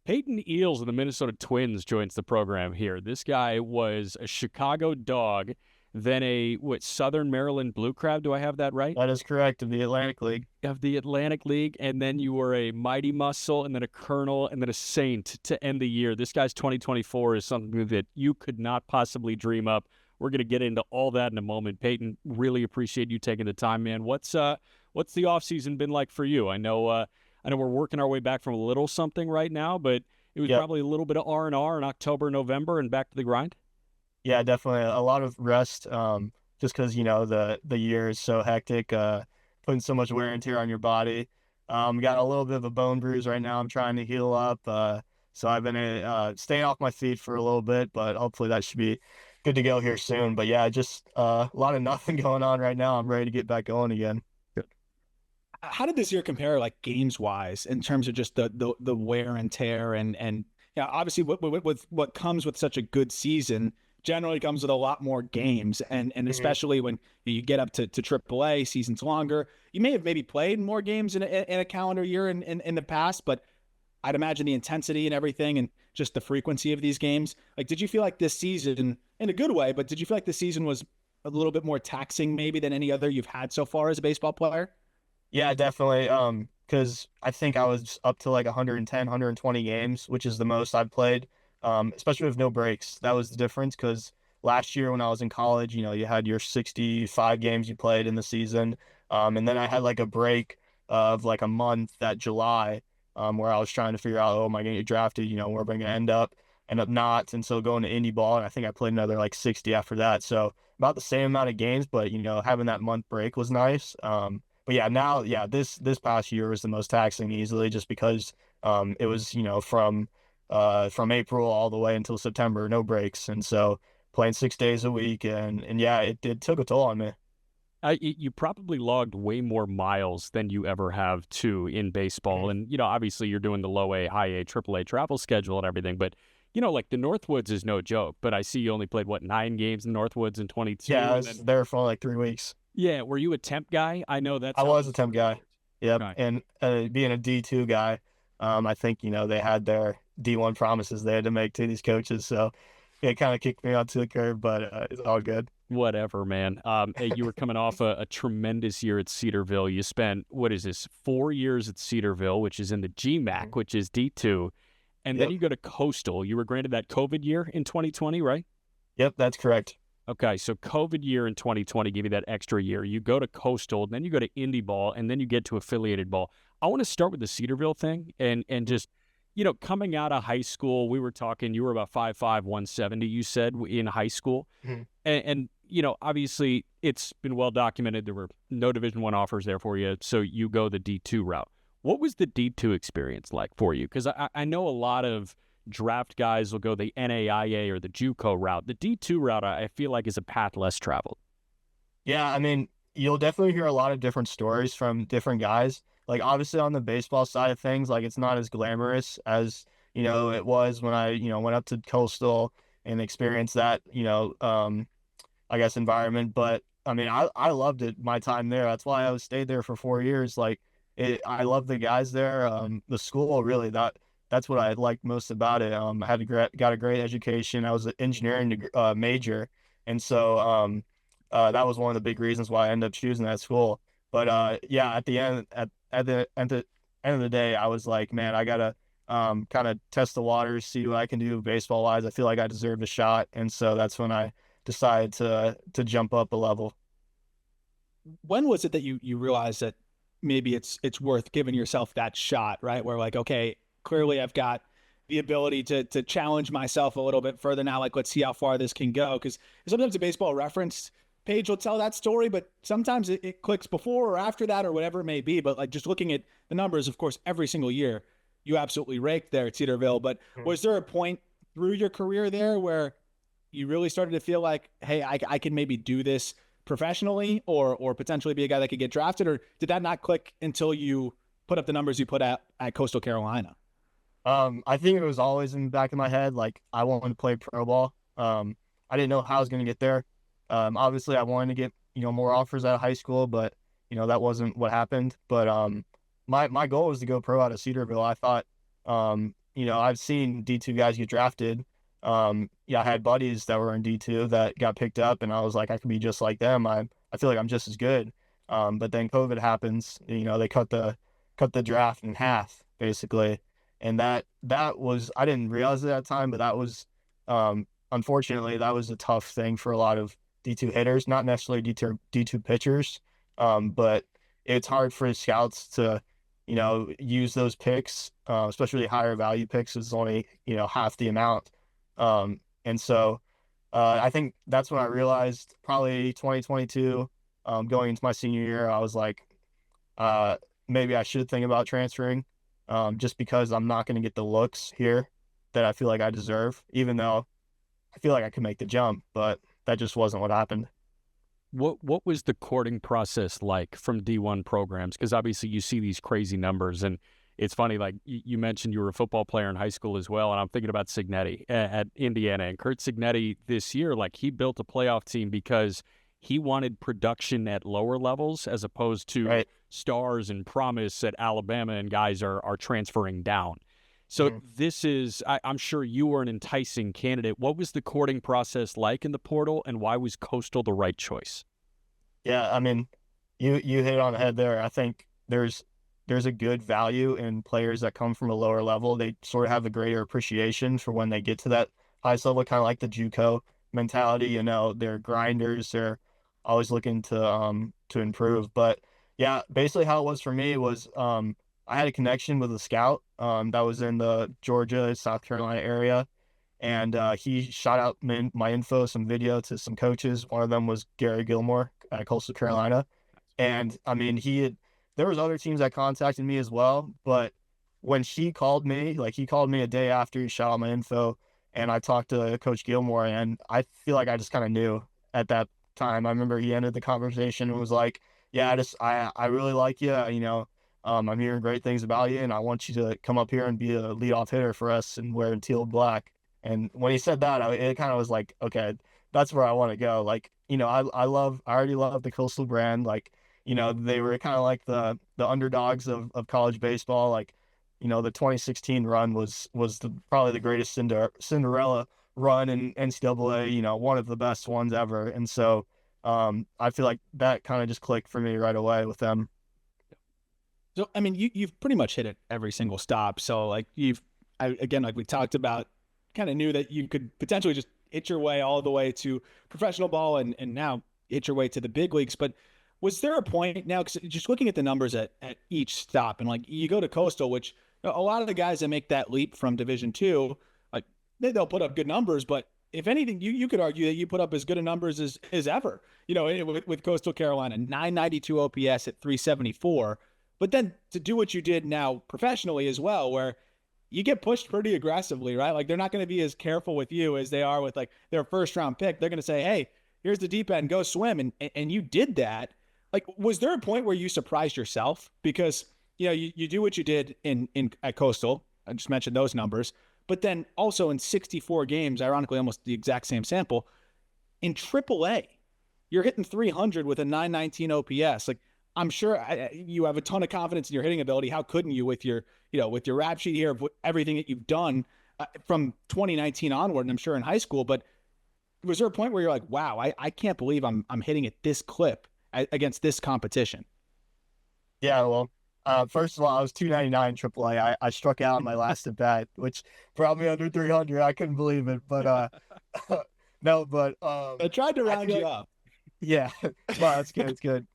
Payton Eeles of the Minnesota Twins joins the program here. This guy was a Chicago Dog, then a Southern Maryland Blue Crab. Do I have that right? That is correct, of the Atlantic League. Of the Atlantic League, and then you were a Mighty Muscle, and then a Colonel, and then a Saint to end the year. This guy's 2024 is something that you could not possibly dream up. We're going to get into all that in a moment. Payton, really appreciate you taking the time, man. What's the offseason been like for you? I know we're working our way back from a little something right now, but it was probably a little bit of R&R in October, November, and back to the grind. Yeah, definitely a lot of rest. Just because the year is so hectic, putting so much wear and tear on your body. Got a little bit of a bone bruise right now. I'm trying to heal up. So I've been staying off my feet for a little bit, but hopefully that should be good to go here soon. But yeah, just a lot of nothing going on right now. I'm ready to get back going again. How did this year compare, like, games wise, in terms of just the wear and tear and yeah, obviously what comes with such a good season generally comes with a lot more games, and especially when you get up to AAA, seasons longer. You may have maybe played more games in a calendar year in the past, but I'd imagine the intensity and everything and just the frequency of these games. Like, did you feel like this season, in a good way, but did you feel like this season was a little bit more taxing maybe than any other you've had so far as a baseball player? Yeah, definitely. Because I think I was up to like 110, 120 games, which is the most I've played. Especially with no breaks. That was the difference, because last year when I was in college, you had your 65 games you played in the season. And then I had like a break of like a month, that July, where I was trying to figure out, oh, am I going to get drafted? Where am I going to end up not. And so going to indie ball, and I think I played another like 60 after that. So about the same amount of games, but, having that month break was nice. But yeah, now, this past year was the most taxing easily, just because it was, from April all the way until September, no breaks. And so playing 6 days a week, and yeah, it took a toll on me. You probably logged way more miles than you ever have too in baseball. And, obviously you're doing the low A, high A, triple A travel schedule and everything. But, like the Northwoods is no joke. But I see you only played, 9 games in Northwoods in 22? Yeah, I was there for like 3 weeks. Yeah. Were you a temp guy? I know that's. I was a temp guy. Yep. Right. And being a D2 guy, I think, they had their D1 promises they had to make to these coaches. So it kind of kicked me onto the curb, but it's all good. Whatever, man. Hey, you were coming off a tremendous year at Cedarville. You spent, 4 years at Cedarville, which is in the GMAC, which is D2. And then you go to Coastal. You were granted that COVID year in 2020, right? Yep, that's correct. Okay, so COVID year in 2020 gave you that extra year. You go to Coastal, then you go to Indie Ball, and then you get to affiliated ball. I want to start with the Cedarville thing and just, coming out of high school, we were talking, you were about 5'5", 170, you said, in high school. Mm-hmm. And obviously it's been well documented. There were no Division I offers there for you, so you go the D2 route. What was the D2 experience like for you? Because I know a lot of draft guys will go the NAIA or the JUCO route. The D2 route, I feel like, is a path less traveled. Yeah, I mean, you'll definitely hear a lot of different stories from different guys. Like, obviously on the baseball side of things, like, it's not as glamorous as, it was when I, went up to Coastal and experienced that, I guess, environment. But I mean, I loved it, my time there. That's why I stayed there for 4 years. Like, I love the guys there. The school, really, that's what I liked most about it. I had got a great education. I was an engineering major, and so that was one of the big reasons why I ended up choosing that school. But yeah, at the end of the day, I was like, man, I gotta kind of test the waters, see what I can do baseball wise. I feel like I deserved a shot, and so that's when I decided to jump up a level. When was it that you realized that maybe it's worth giving yourself that shot, right? Where, like, okay, clearly I've got the ability to challenge myself a little bit further now. Like, let's see how far this can go. Because sometimes a Baseball Reference page will tell that story, but sometimes it clicks before or after that or whatever it may be. But, like, just looking at the numbers, of course, every single year you absolutely raked there at Cedarville. But was there a point through your career there where you really started to feel like, hey, I can maybe do this professionally or potentially be a guy that could get drafted? Or did that not click until you put up the numbers you put at Coastal Carolina? I think it was always in the back of my head, like, I wanted to play pro ball. I didn't know how I was going to get there. Obviously I wanted to get, more offers out of high school, but, that wasn't what happened. But, my goal was to go pro out of Cedarville. I thought, I've seen D2 guys get drafted. Yeah, I had buddies that were in D2 that got picked up, and I was like, I could be just like them. I feel like I'm just as good. But then COVID happens. They cut the draft in half basically, and that was, I didn't realize it at that time, but that was unfortunately that was a tough thing for a lot of D2 hitters, not necessarily D2 pitchers, but it's hard for scouts to use those picks, especially higher value picks is only half the amount, and so I think that's when I realized, probably 2022, going into my senior year, I was like, maybe I should think about transferring, just because I'm not going to get the looks here that I feel like I deserve, even though I feel like I could make the jump, but that just wasn't what happened. What was the courting process like from D1 programs? Because obviously you see these crazy numbers, and it's funny, like you mentioned you were a football player in high school as well, and I'm thinking about Cignetti at Indiana. And Kurt Cignetti this year, like, he built a playoff team because he wanted production at lower levels as opposed to Right. stars and promise at Alabama, and guys are transferring down. So this is, I'm sure you were an enticing candidate. What was the courting process like in the portal, and why was Coastal the right choice? Yeah, I mean, you hit it on the head there. I think there's a good value in players that come from a lower level. They sort of have a greater appreciation for when they get to that highest level, kind of like the JUCO mentality. They're grinders. They're always looking to improve. But yeah, basically how it was for me was, I had a connection with a scout that was in the Georgia, South Carolina area, and he shot out my info, some video to some coaches. One of them was Gary Gilmore at Coastal Carolina, and I mean, there was other teams that contacted me as well, but when he called me a day after he shot out my info, and I talked to Coach Gilmore, and I feel like I just kind of knew at that time. I remember he ended the conversation and was like, "Yeah, I really like you. I'm hearing great things about you, and I want you to come up here and be a leadoff hitter for us and wear teal and black." And when he said that, it kind of was like, okay, that's where I want to go. Like, I already love the Coastal brand. Like, they were kind of like the underdogs of college baseball. Like, the 2016 run was probably the greatest Cinderella run in NCAA. One of the best ones ever. And so, I feel like that kind of just clicked for me right away with them. So, I mean, you've pretty much hit it every single stop. So, like, again, like we talked about, kind of knew that you could potentially just hit your way all the way to professional ball, and now hit your way to the big leagues. But was there a point now, because just looking at the numbers at each stop, and like you go to Coastal, which a lot of the guys that make that leap from Division II, like they'll put up good numbers, but if anything, you could argue that you put up as good a numbers as ever, with Coastal Carolina, 992 OPS at 374. But then to do what you did now professionally as well, where you get pushed pretty aggressively, right? Like, they're not going to be as careful with you as they are with like their first round pick. They're going to say, "Hey, here's the deep end, go swim." And you did that. Like, was there a point where you surprised yourself? Because, you do what you did at Coastal. I just mentioned those numbers, but then also in 64 games, ironically, almost the exact same sample in AAA, you're hitting 300 with a 919 OPS. Like, I'm sure you have a ton of confidence in your hitting ability. How couldn't you with your rap sheet here of everything that you've done from 2019 onward, and I'm sure in high school. But was there a point where you're like, wow, I can't believe I'm hitting at this clip against this competition? Yeah, well, first of all, I was 299 AAA. I struck out in my last at bat, which brought me under 300. I couldn't believe it, but no, but I tried to round you up. Yeah, well, that's good. It's good.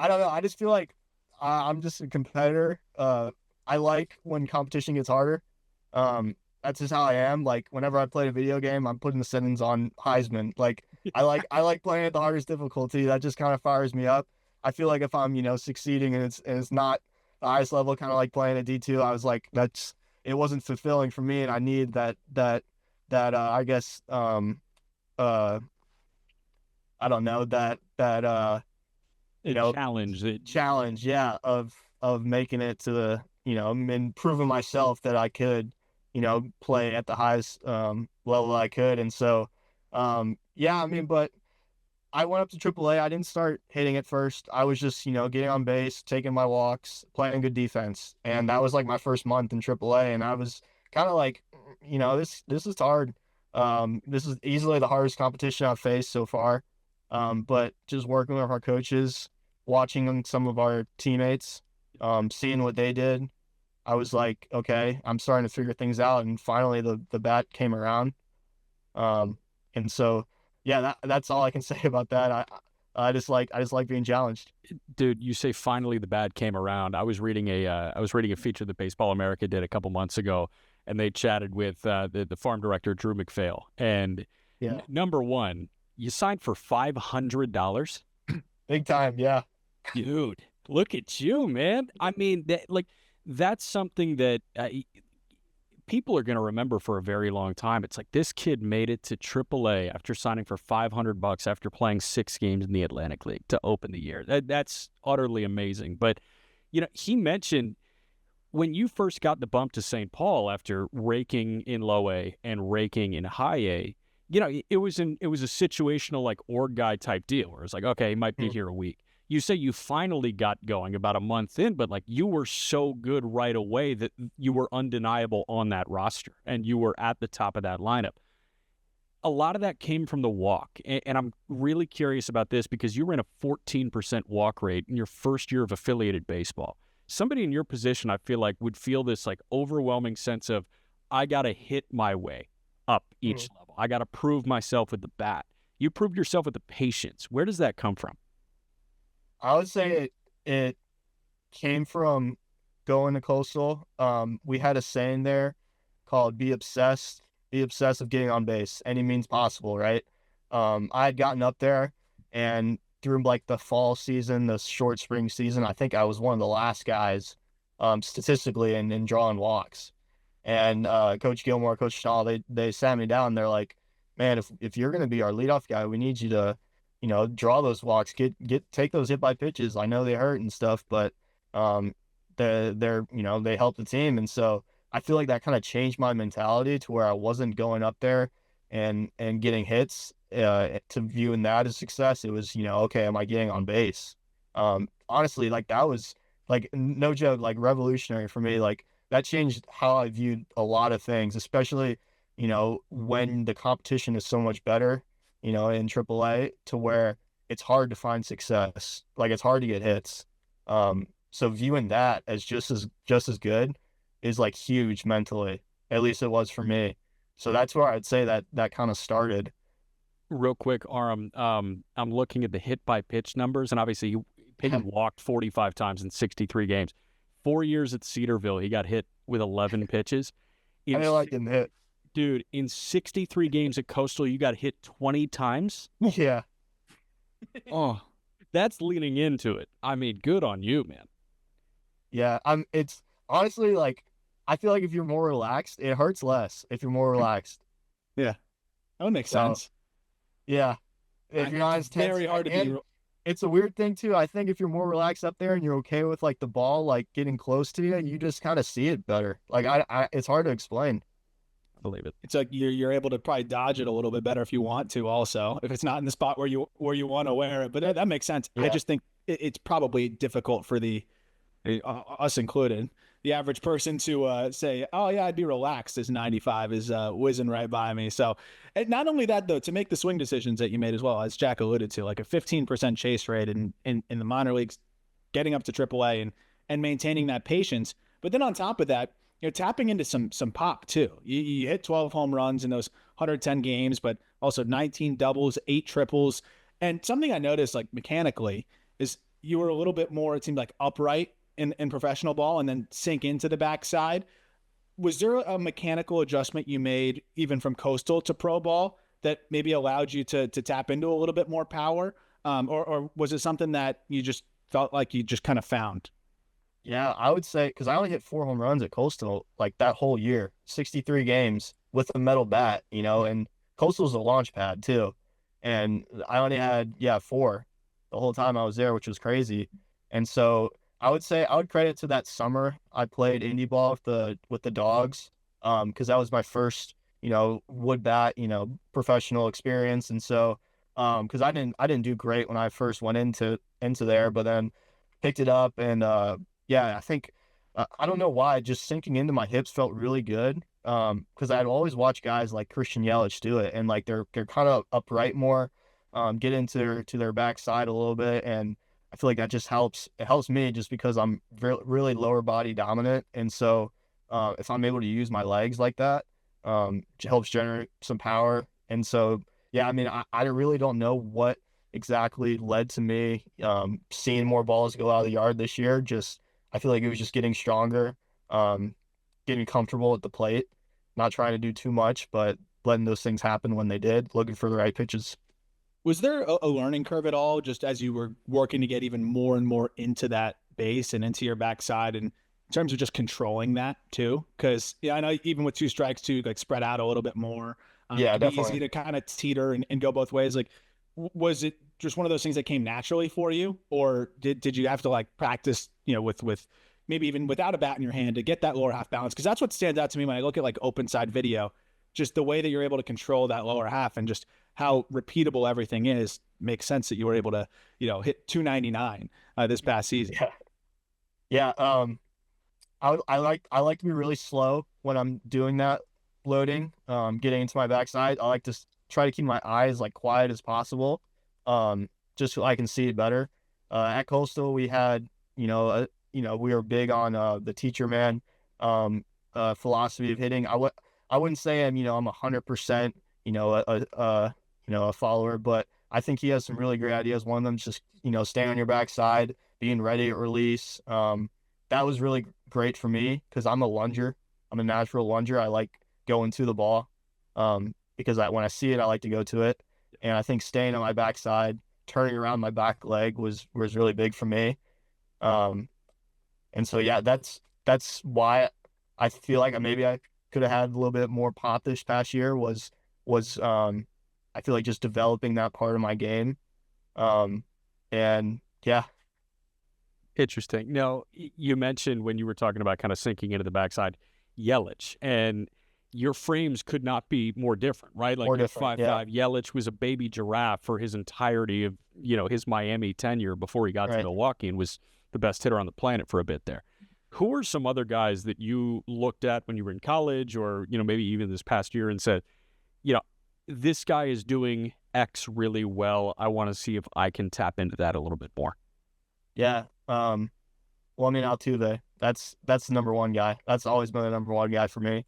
I don't know. I just feel like I'm just a competitor. I like when competition gets harder. That's just how I am. Like, whenever I play a video game, I'm putting the settings on Heisman. Like, I like playing at the hardest difficulty. That just kind of fires me up. I feel like if I'm succeeding and it's not the highest level, kind of like playing at D2, I was like, it wasn't fulfilling for me, and I need that I guess I don't know, that challenge, yeah, of making it to the, and proving myself that I could, play at the highest level I could. And so, yeah, I mean, but I went up to AAA. I didn't start hitting at first. I was just, getting on base, taking my walks, playing good defense. And that was like my first month in AAA. And I was kind of like, this is hard. This is easily the hardest competition I've faced so far. But just working with our coaches, watching some of our teammates, seeing what they did, I was like, okay, I'm starting to figure things out. And finally the bat came around. And so, yeah, that's all I can say about that. I just like being challenged. Dude, you say finally the bat came around. I was reading a feature that Baseball America did a couple months ago, and they chatted with the farm director Drew McPhail. And number one, you signed for $500. Big time, yeah. Dude, look at you, man. I mean, that's something that people are going to remember for a very long time. It's like this kid made it to AAA after signing for $500 after playing 6 games in the Atlantic League to open the year. That's utterly amazing. But, he mentioned when you first got the bump to St. Paul after raking in low A and raking in high A, it was a situational like org guy type deal where it's like, okay, he might be here a week. You say you finally got going about a month in, but like you were so good right away that you were undeniable on that roster and you were at the top of that lineup. A lot of that came from the walk. And I'm really curious about this because you ran a 14% walk rate in your first year of affiliated baseball. Somebody in your position, I feel like, would feel this like overwhelming sense of, I got to hit my way up each level. I got to prove myself with the bat. You proved yourself with the patience. Where does that come from? I would say it came from going to Coastal. We had a saying there called be obsessed of getting on base any means possible, right? I had gotten up there, and through like the fall season, the short spring season, I think I was one of the last guys statistically in drawing walks. And Coach Gilmore, Coach Stahl, they sat me down. They're like, man, if you're going to be our leadoff guy, we need you to draw those walks, take those hit by pitches. I know they hurt and stuff, but they're they help the team. And so I feel like that kind of changed my mentality to where I wasn't going up there and getting hits to viewing that as success. It was, okay, am I getting on base? Honestly, like that was like, no joke, like revolutionary for me. Like that changed how I viewed a lot of things, especially, when the competition is so much better, in AAA, to where it's hard to find success. Like it's hard to get hits. So viewing that as just as good is like huge mentally. At least it was for me. So that's where I'd say that kind of started. Real quick, Aram, I'm looking at the hit by pitch numbers, and obviously Payton walked 45 times in 63 games. 4 years at Cedarville, he got hit with 11 pitches. I didn't like getting hit. Dude, in 63 games at Coastal, you got hit 20 times? Yeah. Oh, that's leaning into it. I mean, good on you, man. Yeah, it's honestly like, I feel like if you're more relaxed, it hurts less if you're more relaxed. Yeah, that would make sense. Yeah. If you're not as tense, very hard to be. It's a weird thing too. I think if you're more relaxed up there and you're okay with like the ball like getting close to you, you just kind of see it better. Like it's hard to explain. I believe it. It's like you're able to probably dodge it a little bit better if you want to. Also, if it's not in the spot where you want to wear it, but that makes sense. Yeah. I just think it's probably difficult for us included, the average person to say, oh yeah, I'd be relaxed as 95 is whizzing right by me. So, and not only that though, to make the swing decisions that you made as well, as Jack alluded to, like a 15% chase rate in the minor leagues, getting up to AAA and maintaining that patience. But then on top of that, tapping into some pop too. You hit 12 home runs in those 110 games, but also 19 doubles, 8 triples. And something I noticed like mechanically is you were a little bit more, it seemed like, upright in professional ball and then sink into the backside. Was there a mechanical adjustment you made even from Coastal to pro ball that maybe allowed you to tap into a little bit more power? Or was it something that you just felt like you just kind of found? Yeah, I would say, because I only hit 4 home runs at Coastal like that whole year, 63 games with a metal bat, and Coastal's a launch pad too. And I only had, 4 the whole time I was there, which was crazy. And so I would say I would credit to that summer I played indie ball with the Dogs, because that was my first, wood bat, professional experience. And so because I didn't do great when I first went into there, but then picked it up and yeah, I think I don't know why, just sinking into my hips felt really good. Because I'd always watch guys like Christian Yelich do it, and like they're kind of upright more, get into their backside a little bit, and I feel like that just helps. It helps me just because I'm really lower body dominant, and so if I'm able to use my legs like that, it helps generate some power. And so yeah, I mean, I really don't know what exactly led to me seeing more balls go out of the yard this year. Just I feel like it was just getting stronger, um, getting comfortable at the plate, not trying to do too much, but letting those things happen when they did, looking for the right pitches. Was there a learning curve at all, just as you were working to get even more and more into that base and into your backside, and in terms of just controlling that too? Because yeah, I know even with two strikes too, like spread out a little bit more. It Yeah, can be easy definitely. to kind of teeter and go both ways. Like, was it just one of those things that came naturally for you, or did you have to like practice, with maybe even without a bat in your hand to get that lower half balance? Because that's what stands out to me when I look at like open side video, just the way that you're able to control that lower half and just how repeatable everything is makes sense that you were able to, hit 299 this past season. Yeah, yeah. I like to be really slow when I'm doing that loading, getting into my backside. I like to try to keep my eyes like quiet as possible, just so I can see it better. At Coastal, we had, we were big on the teacher man philosophy of hitting. I wouldn't say I'm 100%, a follower, but I think he has some really great ideas. One of them is just, staying on your backside, being ready at release. That was really great for me because I'm a lunger. I'm a natural lunger. I like going to the ball because when I see it, I like to go to it. And I think staying on my backside, turning around my back leg was really big for me. Um, and so yeah, that's why I feel like maybe I could have had a little bit more pop this past year was I feel like just developing that part of my game. Um, and yeah, Interesting. Now, you mentioned when you were talking about kind of sinking into the backside, Yelich, and your frames could not be more different, right? Like more you're different. Yeah, 5'5". Yelich was a baby giraffe for his entirety of, his Miami tenure before he got to right. Milwaukee and was the best hitter on the planet for a bit there. Who are some other guys that you looked at when you were in college or, maybe even this past year and said, you know, this guy is doing X really well. I want to see if I can tap into that a little bit more. Yeah. Well, I mean, Altuve, that's the number one guy. That's always been the number one guy for me.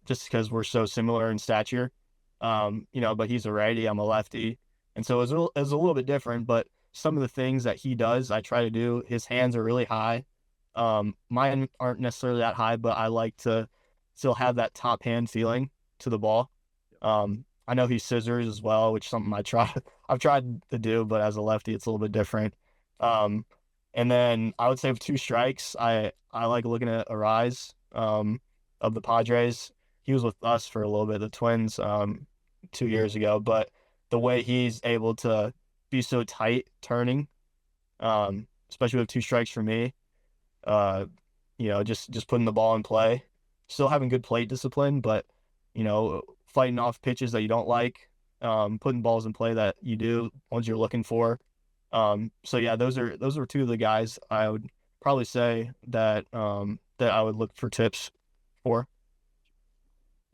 Just because we're so similar in stature. But he's a righty, I'm a lefty, and so it's a little bit different. But some of the things that he does, I try to do. His hands are really high. Mine aren't necessarily that high, but I like to still have that top hand feeling to the ball. I know he scissors as well, which is something I've tried to do, but as a lefty, it's a little bit different. Um, and then I would say with two strikes, I like looking at Arise, of the Padres. He was with us for a little bit, the Twins, 2 years ago, but the way he's able to be so tight turning, especially with two strikes for me, uh, just putting the ball in play, still having good plate discipline, but fighting off pitches that you don't like, putting balls in play that you do, ones you're looking for. So yeah, those are two of the guys I would probably say that I would look for tips for.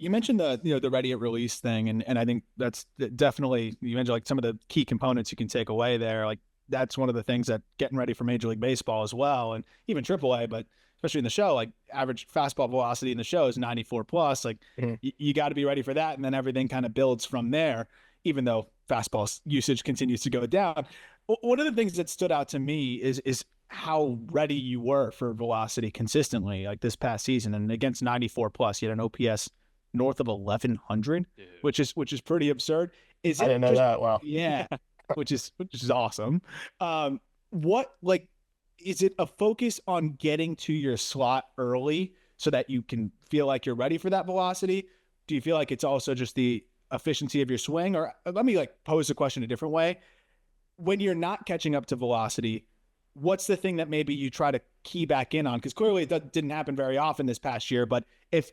You mentioned the ready at release thing, and I think that's definitely, you mentioned like some of the key components you can take away there. Like that's one of the things that getting ready for Major League Baseball as well, and even AAA, but especially in the show, like average fastball velocity in the show is 94 plus. Like Mhm. you got to be ready for that, and then everything kind of builds from there. Even though fastball usage continues to go down, one of the things that stood out to me is how ready you were for velocity consistently, like this past season, and against 94 plus, you had an OPS north of 1100, Dude. which is pretty absurd. Is I it didn't know just, that. Wow. yeah, which is awesome. What, like, is it a focus on getting to your slot early so that you can feel like you're ready for that velocity? Do you feel like it's also just the efficiency of your swing? Or let me like pose the question a different way. When you're not catching up to velocity, what's the thing that maybe you try to key back in on? Because clearly it didn't happen very often this past year, but if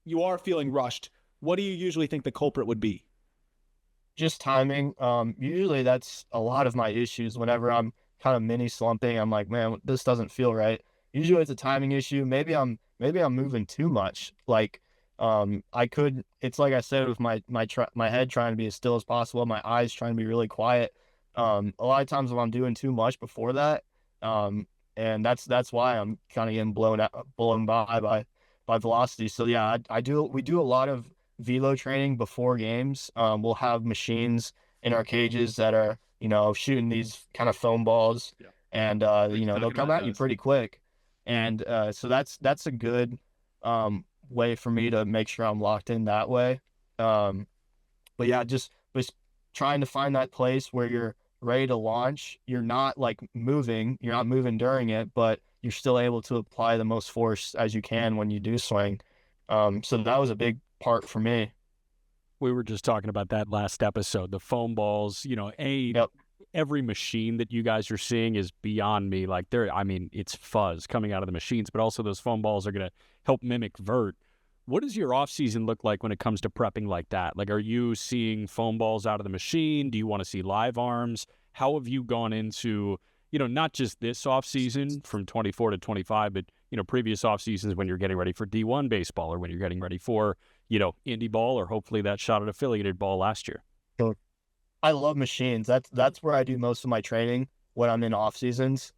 you are feeling rushed, what do you usually think the culprit would be? just timing. Usually that's a lot of my issues. Whenever I'm kind of mini slumping, I'm like, man, this doesn't feel right. Usually it's a timing issue. Maybe I'm moving too much. Like, I could. It's like I said with my head trying to be as still as possible, my eyes trying to be really quiet. A lot of times when I'm doing too much before that, and that's why I'm kind of getting blown by velocity. So yeah, we do a lot of velo training before games. We'll have machines in our cages that are, shooting these kind of foam balls, Yeah. and they'll come at you pretty quick. And so that's a good way for me to make sure I'm locked in that way. But yeah, just trying to find that place where you're ready to launch. You're not you're not moving during it, but you're still able to apply the most force as you can when you do swing. So that was a big part for me. We were just talking about that last episode, the foam balls, Yep. every machine that you guys are seeing is beyond me. Like it's fuzz coming out of the machines, but also those foam balls are going to help mimic vert. What does your off season look like when it comes to prepping like that? Like, are you seeing foam balls out of the machine? Do you want to see live arms? How have you gone into, not just this off season from 24 to 25, but, previous off seasons when you're getting ready for D1 baseball or when you're getting ready for, indie ball or hopefully that shot at affiliated ball last year? So I love machines. That's where I do most of my training when I'm in off seasons.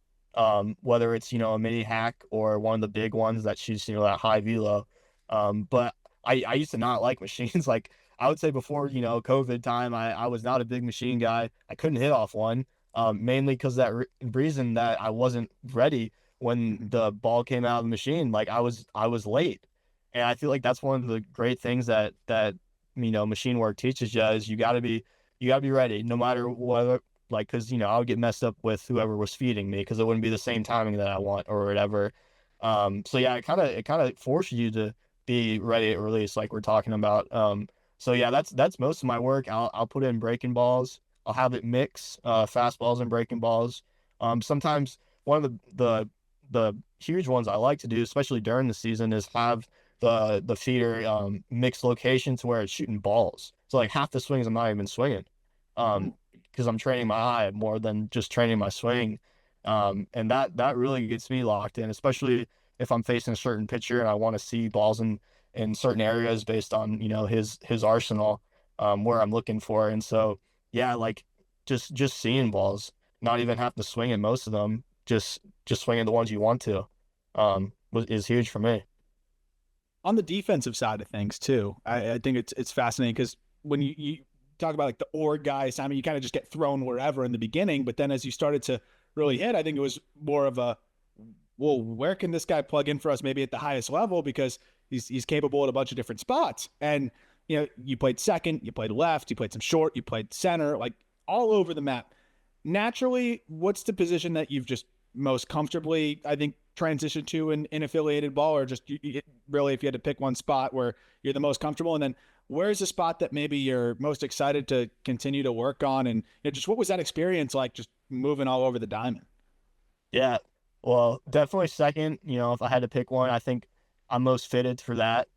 Whether it's, a mini hack or one of the big ones that shoots, that high velo. But I used to not like machines. Like I would say before, COVID time, I was not a big machine guy. I couldn't hit off one, mainly because reason that I wasn't ready when the ball came out of the machine. Like I was late. And I feel like that's one of the great things that machine work teaches you is you gotta be ready no matter what, like, cause I would get messed up with whoever was feeding me because it wouldn't be the same timing that I want or whatever. So yeah, it kind of forces you to be ready at release, like we're talking about. So yeah, that's most of my work. I'll put in breaking balls. I'll have it mix fastballs and breaking balls. Sometimes one of the huge ones I like to do, especially during the season, is have the feeder mixed location to where it's shooting balls. So like half the swings I'm not even swinging, because I'm training my eye more than just training my swing. And that really gets me locked in, especially if I'm facing a certain pitcher and I want to see balls in certain areas based on, his arsenal, where I'm looking for. And so, yeah, like just seeing balls, not even have to swing at most of them, just swinging the ones you want to, is huge for me. On the defensive side of things too, I think it's fascinating because when you talk about like the org guys, I mean, you kind of just get thrown wherever in the beginning, but then as you started to really hit, I think it was more of a, well, where can this guy plug in for us maybe at the highest level because he's capable at a bunch of different spots. And, you played second, you played left, you played some short, you played center, like all over the map. Naturally, what's the position that you've just most comfortably, I think, transition to in affiliated ball, or just really if you had to pick one spot where you're the most comfortable? And then where's the spot that maybe you're most excited to continue to work on? And just what was that experience like just moving all over the diamond? Yeah, well, definitely second. If I had to pick one, I think I'm most fitted for that,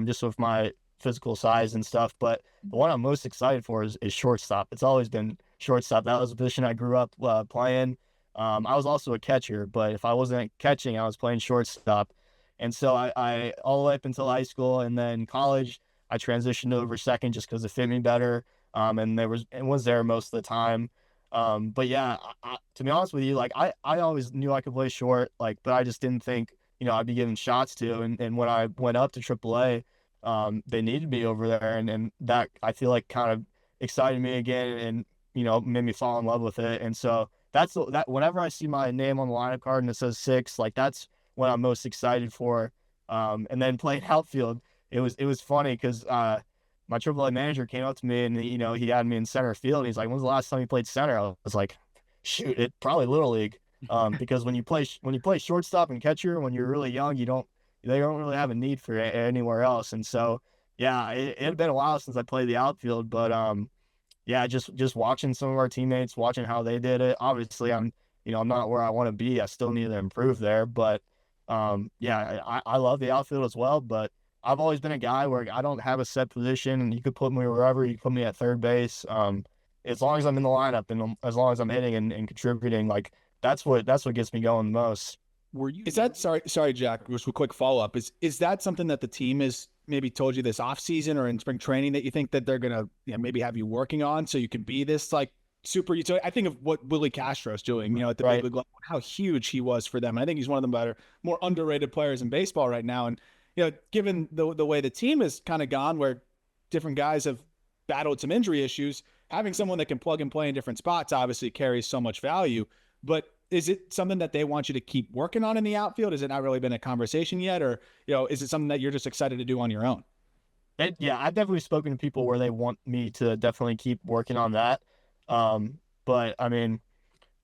just with my physical size and stuff. But the one I'm most excited for is shortstop. It's always been shortstop. That was a position I grew up playing. I was also a catcher, but if I wasn't catching, I was playing shortstop. And so I all the way up until high school and then college, I transitioned over second just because it fit me better. And it was there most of the time. But yeah, to be honest with you, like I always knew I could play short, like, but I just didn't think, I'd be given shots to. And when I went up to AAA, they needed me over there. And that I feel like kind of excited me again and, made me fall in love with it. And so that whenever I see my name on the lineup card and it says 6, like that's what I'm most excited for. And then playing outfield, it was funny because my AAA manager came up to me and he had me in center field. And he's like, "When's the last time you played center?" I was like, "Shoot, it probably Little League." Because when you play shortstop and catcher when you're really young, they don't really have a need for it anywhere else. And so yeah, it had been a while since I played the outfield, but yeah, just watching some of our teammates, watching how they did it. Obviously, I'm not where I want to be. I still need to improve there, but yeah, I love the outfield as well. But I've always been a guy where I don't have a set position, and you could put me wherever. You could put me at third base. As long as I'm in the lineup and as long as I'm hitting and contributing, like that's what gets me going the most. Were you? Is that sorry, Jack? Just a quick follow up. Is that something that the team has maybe told you this off season or in spring training that you think that they're gonna maybe have you working on so you can be this like super utility? I think of what Willie Castro's doing, at the Right. big league level, how huge he was for them. I think he's one of the better, more underrated players in baseball right now. And given the way the team has kind of gone, where different guys have battled some injury issues, having someone that can plug and play in different spots obviously carries so much value. But is it something that they want you to keep working on in the outfield? Has it not really been a conversation yet? Or, is it something that you're just excited to do on your own? Yeah, I've definitely spoken to people where they want me to definitely keep working on that. But I mean,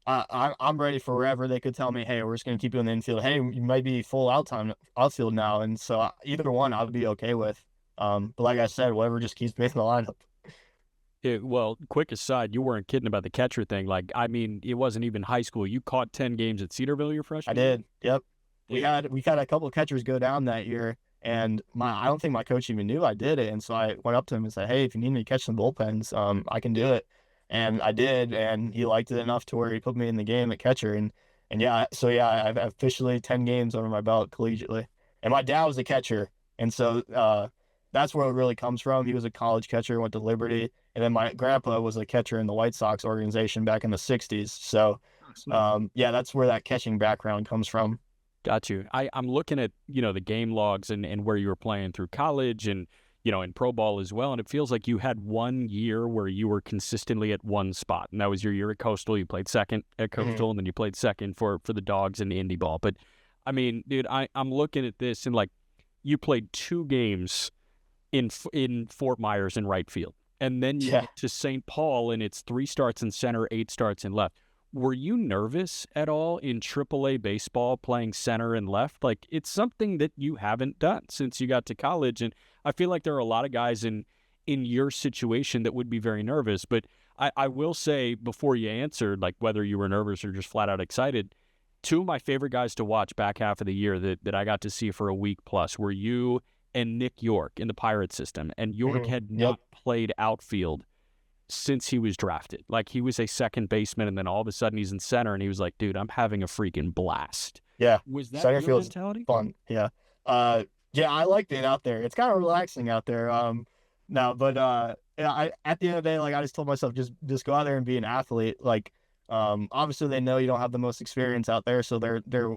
I'm ready for wherever they could tell me, hey, we're just going to keep you in the infield. Hey, you might be full outfield now. And so either one I would be okay with. But like I said, whatever just keeps me in the lineup. Well, quick aside, you weren't kidding about the catcher thing. Like, I mean, it wasn't even high school. You caught 10 games at Cedarville your freshman I year? did. Yep. We had a couple of catchers go down that year, and I don't think my coach even knew I did it. And so I went up to him and said, hey, if you need me to catch some bullpens, I can do it. And I did, and he liked it enough to where he put me in the game at catcher. And yeah, so yeah, I've officially 10 games under my belt collegiately. And my dad was a catcher, and so that's where it really comes from. He was a college catcher, went to Liberty, and then my grandpa was a catcher in the White Sox organization back in the 60s. So yeah, that's where that catching background comes from. Got you. I'm looking at, the game logs and where you were playing through college and, in pro ball as well. And it feels like you had 1 year where you were consistently at one spot. And that was your year at Coastal. You played second at Coastal, and then you played second for the Dogs in Indy ball. But, I mean, dude, I'm looking at this and, like, you played 2 games in Fort Myers in right field. And then you get to St. Paul, and it's 3 starts in center, 8 starts in left. Were you nervous at all in AAA baseball playing center and left? Like, it's something that you haven't done since you got to college. And I feel like there are a lot of guys in your situation that would be very nervous. But I will say, before you answered, like, whether you were nervous or just flat out excited, 2 of my favorite guys to watch back half of the year that I got to see for a week plus were you and Nick York in the Pirate system. And York had not played outfield since he was drafted. Like, he was a second baseman, and then all of a sudden he's in center, and he was like, dude, I'm having a freaking blast. Yeah. Was that Center your field's mentality? fun. Yeah. Yeah, I liked it out there. It's kind of relaxing out there. Now, but yeah, at the end of the day, like, I just told myself, just go out there and be an athlete. Like, obviously they know you don't have the most experience out there, so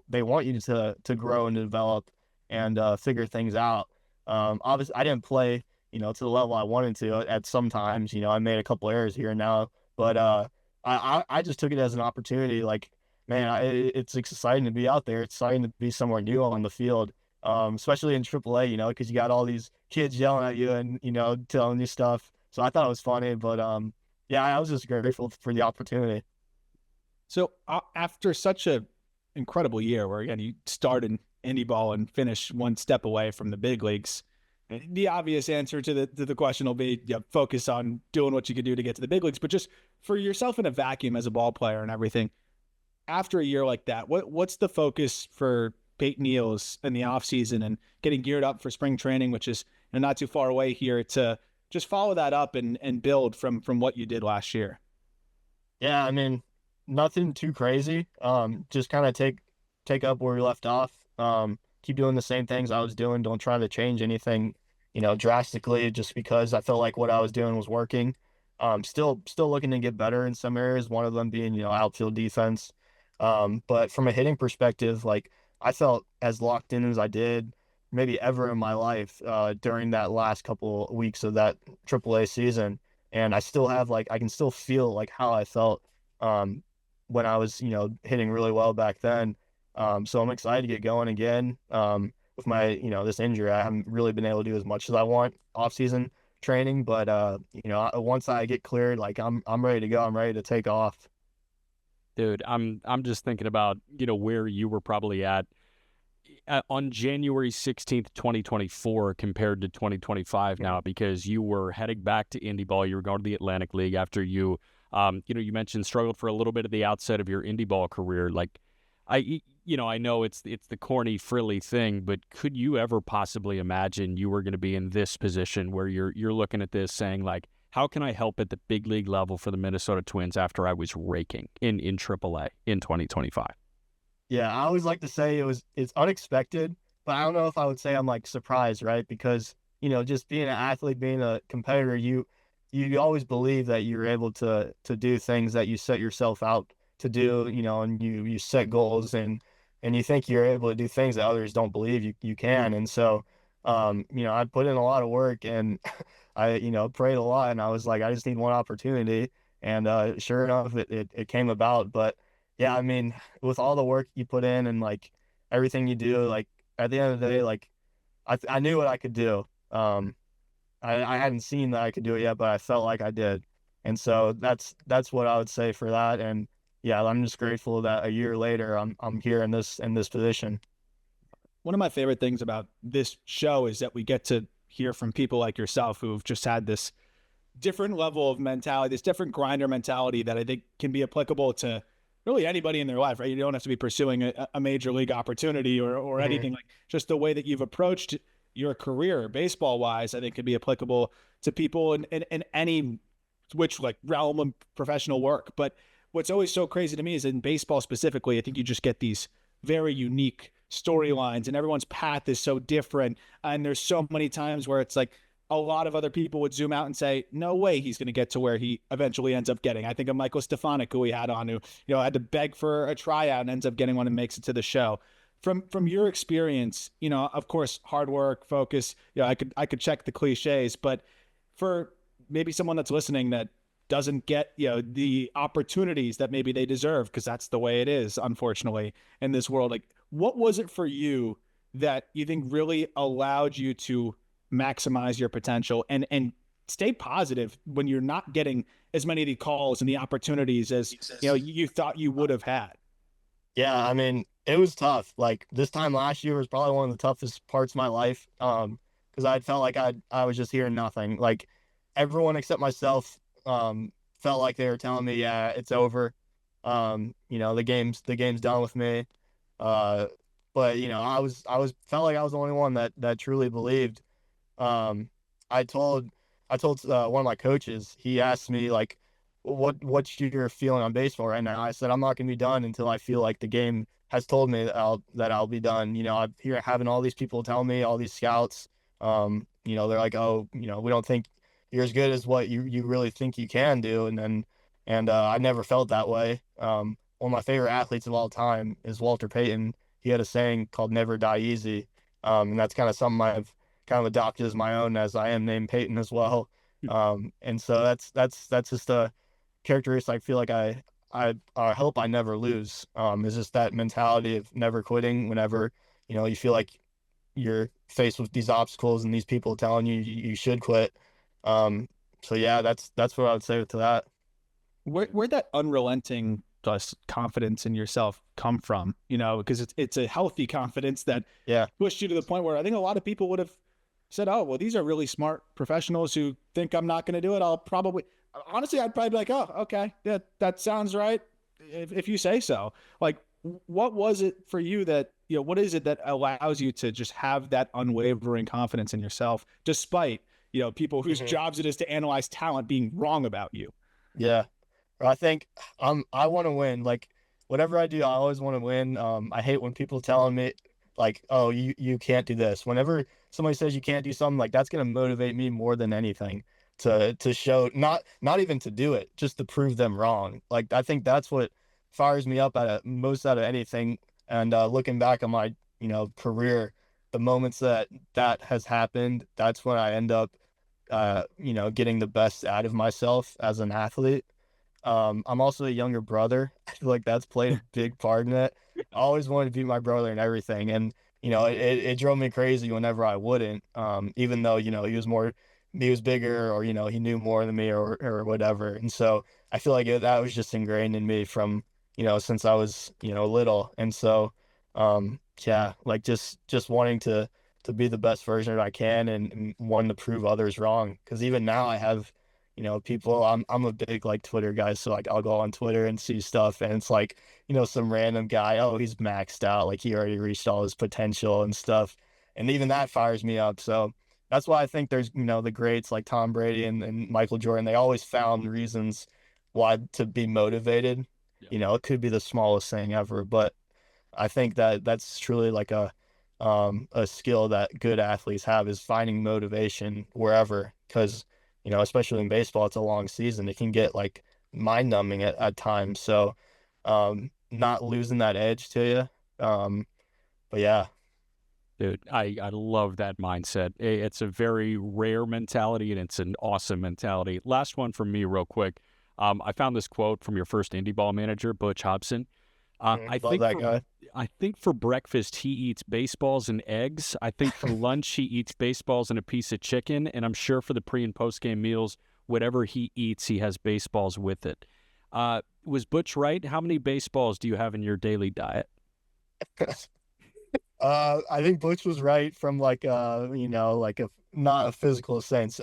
they want you to grow and develop and figure things out. Obviously I didn't play, to the level I wanted to at some times. I made a couple errors here and now, but I just took it as an opportunity. Like, man, it's exciting to be out there. It's exciting to be somewhere new on the field, especially in AAA, because you got all these kids yelling at you and, telling you stuff. So I thought it was funny, but yeah, I was just grateful for the opportunity. So after such a incredible year where, again, you start in indie ball and finish one step away from the big leagues, the obvious answer to the question will be focus on doing what you can do to get to the big leagues. But just for yourself in a vacuum as a ball player and everything, after a year like that, what's the focus for Payton Eeles in the offseason and getting geared up for spring training, which is not too far away here, to just follow that up and build from what you did last year? Yeah, I mean, nothing too crazy. Just kind of take up where we left off. Keep doing the same things I was doing. Don't try to change anything, drastically, just because I felt like what I was doing was working. Still looking to get better in some areas, one of them being, outfield defense. But from a hitting perspective, like, I felt as locked in as I did maybe ever in my life during that last couple weeks of that AAA season. And I still have, like, I can still feel like how I felt when I was, hitting really well back then. So I'm excited to get going again. With my, this injury, I haven't really been able to do as much as I want off-season training, but once I get cleared, like, I'm ready to go. I'm ready to take off. Dude, I'm just thinking about, where you were probably at on January 16th, 2024 compared to 2025 now, because you were heading back to Indy ball. You were going to the Atlantic League after you mentioned struggled for a little bit at the outset of your Indy ball career. Like, I know it's the corny, frilly thing, but could you ever possibly imagine you were going to be in this position where you're looking at this saying like, how can I help at the big league level for the Minnesota Twins after I was raking in AAA in 2025? Yeah, I always like to say it's unexpected, but I don't know if I would say I'm like surprised, right? Because, just being an athlete, being a competitor, you always believe that you're able to do things that you set yourself out to do, and you set goals and you think you're able to do things that others don't believe you can. And so I put in a lot of work and I, prayed a lot, and I was like, I just need one opportunity. And sure enough, it came about. But yeah, I mean, with all the work you put in and like everything you do, like at the end of the day, like I knew what I could do. I hadn't seen that I could do it yet, but I felt like I did. And so that's what I would say for that. And yeah, I'm just grateful that a year later I'm here in this position. One of my favorite things about this show is that we get to hear from people like yourself who've just had this different level of mentality, this different grinder mentality that I think can be applicable to really anybody in their life, right? You don't have to be pursuing a major league opportunity or anything. Like just the way that you've approached your career baseball wise, I think could be applicable to people in any which like realm of professional work. But what's always so crazy to me is in baseball specifically, I think you just get these very unique storylines and everyone's path is so different. And there's so many times where it's like a lot of other people would zoom out and say, no way he's going to get to where he eventually ends up getting. I think of Michael Stefanik, who we had on, who, had to beg for a tryout and ends up getting one and makes it to the show. From your experience, of course, hard work, focus, I could check the cliches, but for maybe someone that's listening that doesn't get, the opportunities that maybe they deserve, because that's the way it is, unfortunately, in this world. Like, what was it for you that you think really allowed you to maximize your potential and stay positive when you're not getting as many of the calls and the opportunities as, you thought you would have had? Yeah, I mean, it was tough. Like this time last year was probably one of the toughest parts of my life. Because I felt like I was just hearing nothing. Like everyone except myself felt like they were telling me, yeah, it's over. The game's done with me. But I felt like I was the only one that truly believed. Um, I told one of my coaches. He asked me like, what's your feeling on baseball right now? I said I'm not gonna be done until I feel like the game has told me that I'll be done. I'm here having all these people tell me, all these scouts. They're like, oh, we don't think you're as good as what you really think you can do. And I never felt that way. One of my favorite athletes of all time is Walter Payton. He had a saying called "Never die easy," and that's kind of something I've kind of adopted as my own, as I am named Payton as well. And so that's just a characteristic I feel like I hope I never lose. Is just that mentality of never quitting whenever you feel like you're faced with these obstacles and these people telling you should quit. So yeah, that's what I would say to that. Where'd that unrelenting just confidence in yourself come from? Because it's a healthy confidence that Yeah. pushed you to the point where I think a lot of people would have said, oh, well, these are really smart professionals who think I'm not going to do it. I'd probably be like, oh, okay. Yeah, that sounds right. If you say so. Like, what was it for you that, what is it that allows you to just have that unwavering confidence in yourself, despite, people whose jobs it is to analyze talent being wrong about you? Yeah. I think I want to win. Like whatever I do, I always want to win. I hate when people telling me like, oh, you can't do this. Whenever somebody says you can't do something, like that's gonna motivate me more than anything to show, not even to do it, just to prove them wrong. Like I think that's what fires me up most out of anything. And looking back on my career, the moments that has happened, that's when I end up getting the best out of myself as an athlete. I'm also a younger brother. I feel like that's played a big part in it. I always wanted to be my brother and everything. And, it drove me crazy whenever I wouldn't, even though, he was bigger or, he knew more than me or whatever. And so I feel like that was just ingrained in me from, since I was, little. And so, yeah, like just wanting to be the best version that I can and wanting to prove others wrong. Cause even now I have, people. I'm a big like Twitter guy, so like I'll go on Twitter and see stuff, and it's like some random guy. Oh, he's maxed out. Like he already reached all his potential and stuff, and even that fires me up. So that's why I think there's the greats like Tom Brady and Michael Jordan. They always found reasons why to be motivated. Yeah. It could be the smallest thing ever, but I think that that's truly like a skill that good athletes have is finding motivation wherever, because especially in baseball, it's a long season. It can get like mind numbing at times. So not losing that edge to you. But yeah. Dude, I love that mindset. It's a very rare mentality, and it's an awesome mentality. Last one from me real quick. I found this quote from your first indie ball manager, Butch Hobson. I Love think that for guy. I think for breakfast he eats baseballs and eggs. I think for lunch he eats baseballs and a piece of chicken, and I'm sure for the pre and post game meals, whatever he eats, he has baseballs with it. Was Butch right? How many baseballs do you have in your daily diet? I think Butch was right from like like a not a physical sense.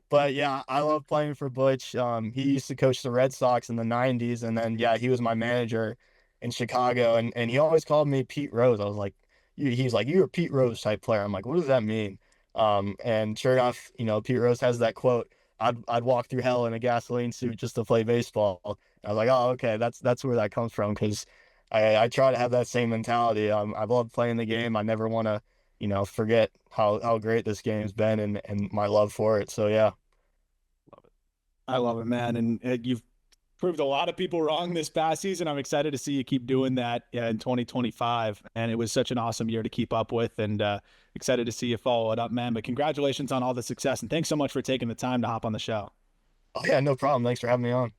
But yeah, I love playing for Butch. He used to coach the Red Sox in the '90s, and then yeah, he was my manager in Chicago, and he always called me Pete Rose. I was like, he's like, you're a Pete Rose type player. I'm like, what does that mean? And sure enough, Pete Rose has that quote. I'd walk through hell in a gasoline suit just to play baseball. I was like, oh, okay, that's where that comes from because I try to have that same mentality. I love playing the game. I never want to forget how great this game's been and my love for it. So yeah. I love it, man. And you've proved a lot of people wrong this past season. I'm excited to see you keep doing that in 2025. And it was such an awesome year to keep up with, and excited to see you follow it up, man. But congratulations on all the success. And thanks so much for taking the time to hop on the show. Oh yeah, no problem. Thanks for having me on.